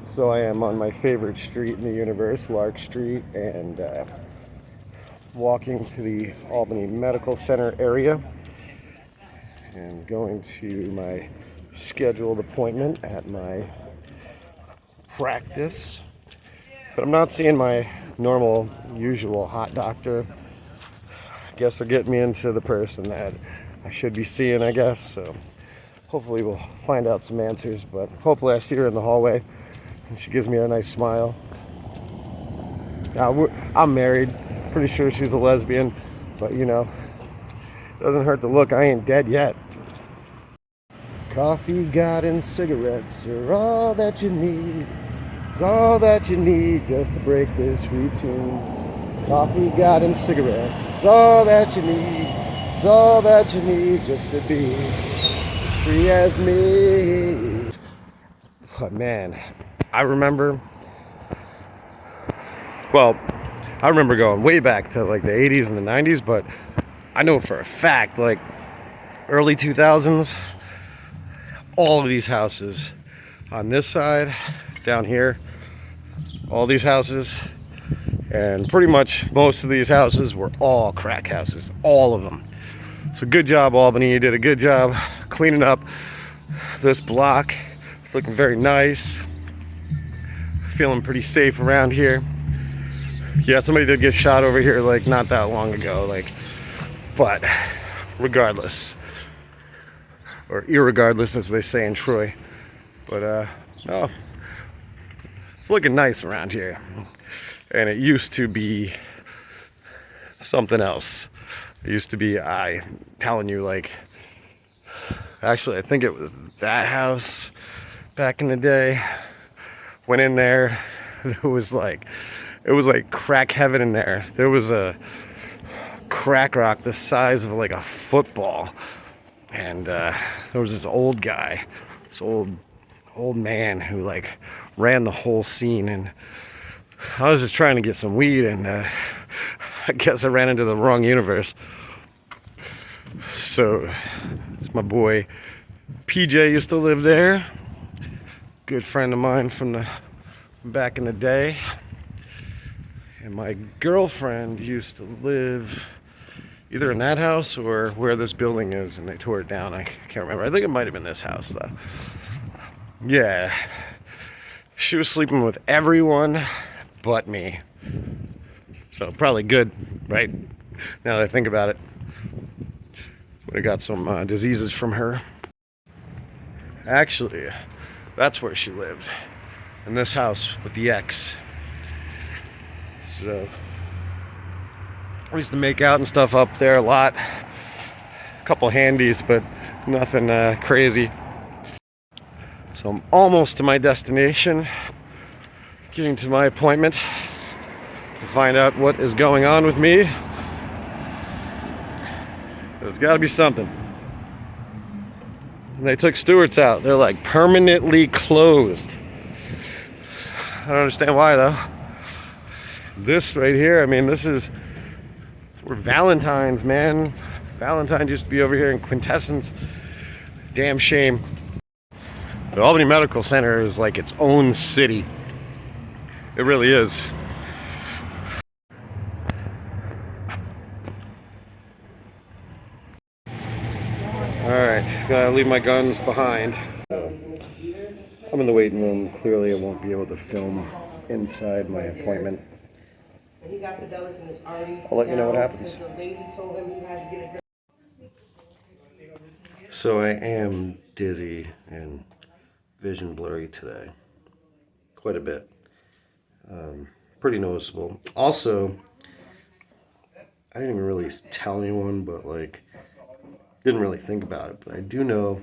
So I am on my favorite street in the universe, Lark Street, and walking to the Albany Medical Center area and going to my scheduled appointment at my practice. But I'm not seeing my normal, usual hot doctor. I guess they're getting me into the person that I should be seeing, I guess. So hopefully we'll find out some answers, but hopefully I see her in the hallway and she gives me a nice smile. Now, I'm married, pretty sure she's a lesbian, but you know, doesn't hurt to look. I ain't dead yet. Coffee, God, and cigarettes are all that you need. It's all that you need just to break this routine. Coffee, God, and cigarettes. It's all that you need. It's all that you need just to be as free as me. But man, I remember going way back to like the 80s and the 90s, but I know for a fact, like early 2000s, all of these houses on this side, down here, all these houses, and pretty much most of these houses were all crack houses, all of them. So good job, Albany. You did a good job cleaning up this block. It's looking very nice. Feeling pretty safe around here. Yeah, somebody did get shot over here like not that long ago, but regardless, or irregardless as they say in Troy, but no, it's looking nice around here. And it used to be something else. It used to be, telling you, like, actually I think it was that house back in the day. Went in there, it was like crack heaven in there. There was a crack rock the size of like a football, and there was this old guy, this old man who like ran the whole scene. And I was just trying to get some weed, and I guess I ran into the wrong universe. So my boy PJ used to live there, good friend of mine from back in the day. And my girlfriend used to live either in that house or where this building is, and they tore it down. I can't remember. I think it might have been this house, though. Yeah. She was sleeping with everyone but me. So probably good, right? Now that I think about it. Would have got some diseases from her. Actually, that's where she lived. In this house with the ex. So we used to make out and stuff up there a lot. A couple handies, but nothing crazy. So I'm almost to my destination, getting to my appointment to find out what is going on with me. There's got to be something. And they took Stewart's out. They're like permanently closed. I don't understand why though. This right here, I mean, this is where Valentine's, man. Valentine's used to be over here in Quintessence. Damn shame. The Albany Medical Center is like its own city. It really is. Alright, gotta leave my guns behind. I'm in the waiting room. Clearly I won't be able to film inside my appointment. I'll let you know what happens. So I am dizzy and vision blurry today. Quite a bit. Pretty noticeable. Also, I didn't even really tell anyone, but like, didn't really think about it. But I do know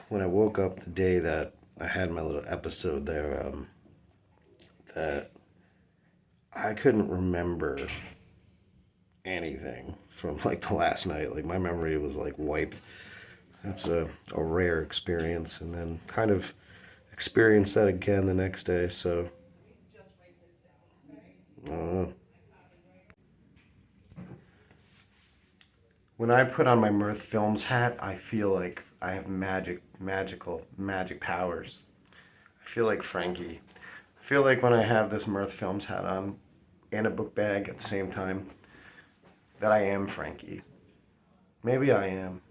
when I woke up the day that I had my little episode there, that I couldn't remember anything from like the last night. Like my memory was like wiped. That's a rare experience, and then kind of experienced that again the next day. So I don't know. When I put on my Mirth Films hat, I feel like I have magic powers. I I feel like Frankie. I feel like when I have this Mirth Films hat on and a book bag at the same time, that I am Frankie. Maybe I am.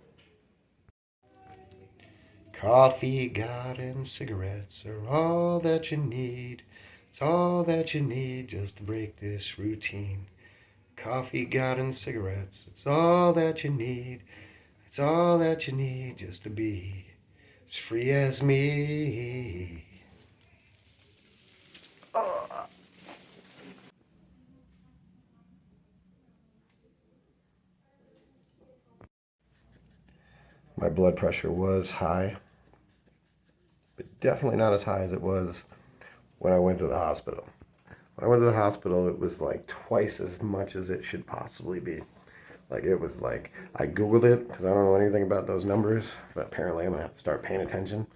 Coffee, God, and cigarettes are all that you need. It's all that you need just to break this routine. Coffee, God, and cigarettes, it's all that you need. It's all that you need just to be as free as me. My blood pressure was high, but definitely not as high as it was when I went to the hospital. When I went to the hospital, it was like twice as much as it should possibly be. Like, it was like, I Googled it because I don't know anything about those numbers, but apparently I'm going to have to start paying attention.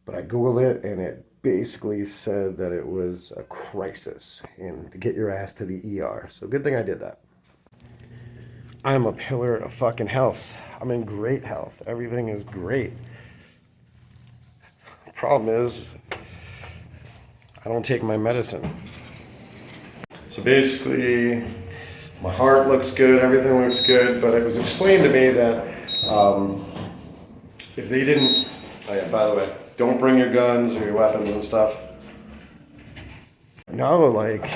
But I Googled it, and it basically said that it was a crisis and to get your ass to the ER. So good thing I did that. I'm a pillar of fucking health. I'm in great health. Everything is great. The problem is, I don't take my medicine. So basically, my heart looks good, everything looks good, but it was explained to me that if they didn't, oh yeah, by the way, don't bring your guns or your weapons and stuff. No, like,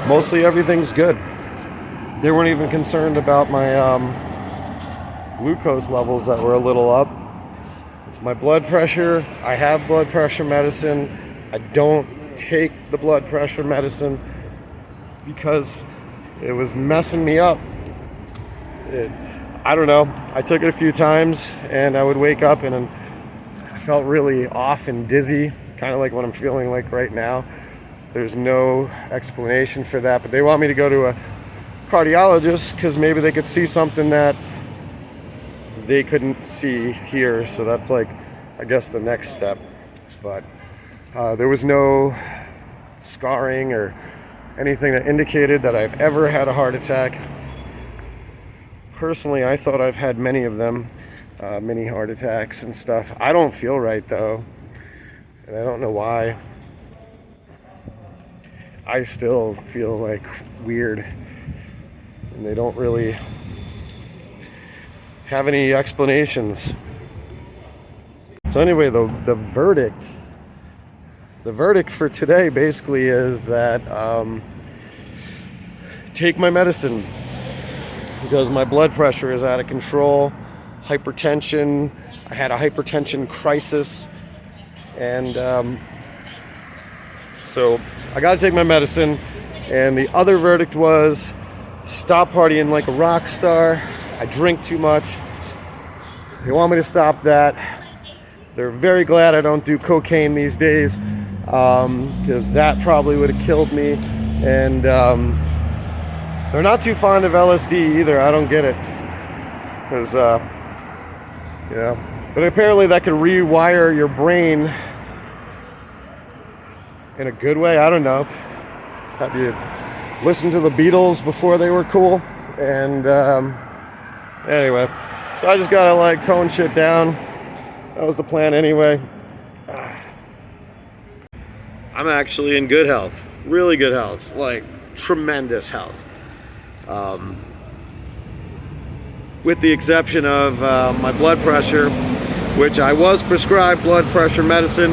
mostly everything's good. They weren't even concerned about my glucose levels that were a little up. It's my blood pressure. I have blood pressure medicine. I don't take the blood pressure medicine because it was messing me up. I don't know. I took it a few times and I would wake up and I felt really off and dizzy, kind of like what I'm feeling like right now. There's no explanation for that, but they want me to go to a cardiologist because maybe they could see something that they couldn't see here. So that's like, I guess, the next step. But there was no scarring or anything that indicated that I've ever had a heart attack. Personally, I thought I've had many of them, many heart attacks and stuff. I don't feel right though, and I don't know why. I still feel like weird, and they don't really have any explanations. So anyway, the verdict for today basically is that take my medicine because my blood pressure is out of control. Hypertension. I had a hypertension crisis, and so I got to take my medicine. And the other verdict was stop partying like a rock star. I drink too much. They want me to stop that. They're very glad I don't do cocaine these days because that probably would have killed me. And they're not too fond of LSD either. I don't get it. Because, but apparently that could rewire your brain in a good way. I don't know. Have you listened to the Beatles before they were cool? And anyway, so I just gotta like tone shit down. That was the plan anyway. I'm actually in good health, really good health, like tremendous health. With the exception of my blood pressure, which I was prescribed blood pressure medicine,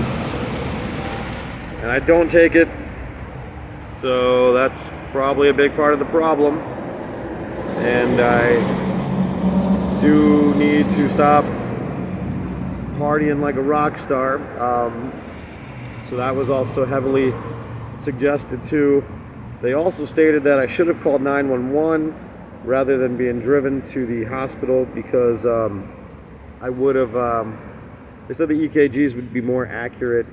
and I don't take it. So that's probably a big part of the problem. And I do need to stop partying like a rock star. So that was also heavily suggested too. They also stated that I should have called 911 rather than being driven to the hospital because I would have, they said the EKGs would be more accurate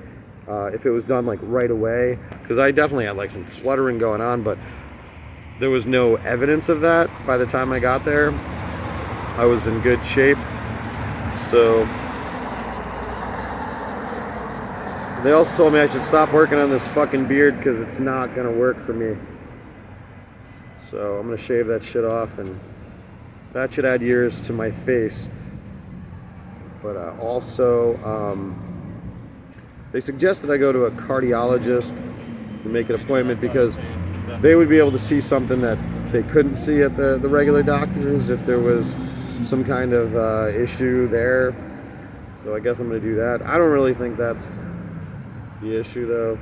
if it was done like right away, because I definitely had like some fluttering going on, but there was no evidence of that by the time I got there. I was in good shape. So they also told me I should stop working on this fucking beard because it's not gonna work for me. So I'm gonna shave that shit off, and that should add years to my face. But also they suggested I go to a cardiologist to make an appointment because they would be able to see something that they couldn't see at the regular doctors if there was some kind of issue there. So I guess I'm going to do that. I don't really think that's the issue though.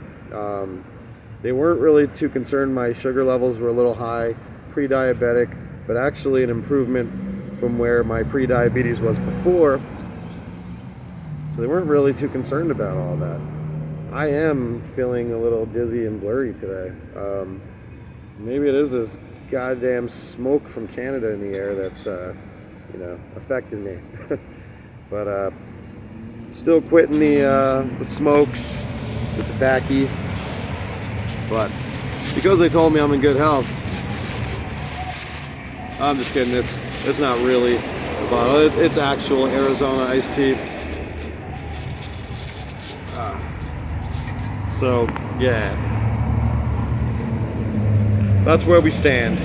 They weren't really too concerned. My sugar levels were a little high, pre-diabetic, but actually an improvement from where my pre-diabetes was before. So they weren't really too concerned about all that. I am feeling a little dizzy and blurry today. Maybe it is this goddamn smoke from Canada in the air that's, affecting me. But still quitting the smokes, the tobacco. But because they told me I'm in good health, I'm just kidding. It's not really a bottle. It's actual Arizona iced tea. So yeah, that's where we stand.